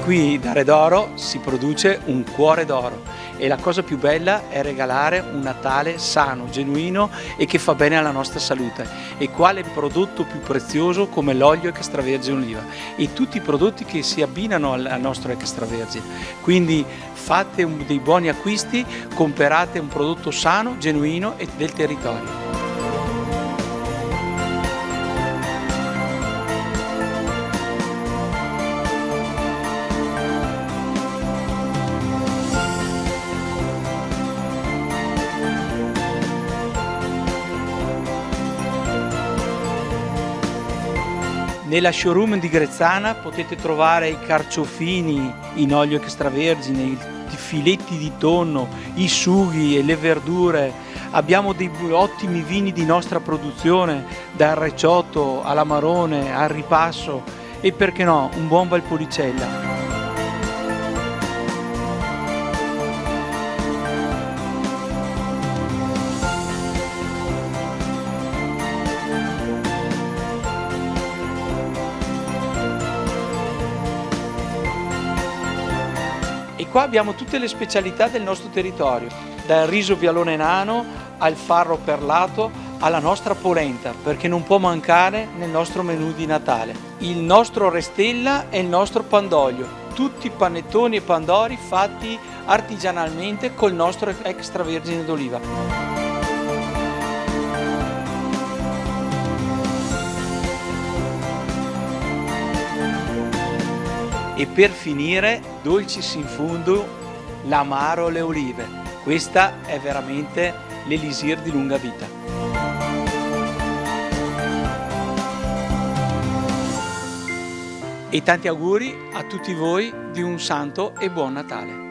Qui da Re d'Oro si produce un cuore d'oro e la cosa più bella è regalare un Natale sano, genuino e che fa bene alla nostra salute. E quale prodotto più prezioso come l'olio extravergine oliva e tutti i prodotti che si abbinano al nostro extravergine. Quindi fate dei buoni acquisti, comprate un prodotto sano, genuino e del territorio. Nella showroom di Grezzana potete trovare i carciofini in olio extravergine, i filetti di tonno, i sughi e le verdure. Abbiamo dei ottimi vini di nostra produzione, dal Recioto all'Amarone, al Ripasso e perché no, un buon Valpolicella. E qua abbiamo tutte le specialità del nostro territorio, dal riso vialone nano al farro perlato alla nostra polenta, perché non può mancare nel nostro menù di Natale. Il nostro Restella e il nostro Pandolio, tutti panettoni e pandori fatti artigianalmente col nostro extravergine d'oliva. E per finire, dolcis in fundo, l'amaro alle olive. Questa è veramente l'elisir di lunga vita. E tanti auguri a tutti voi di un santo e buon Natale.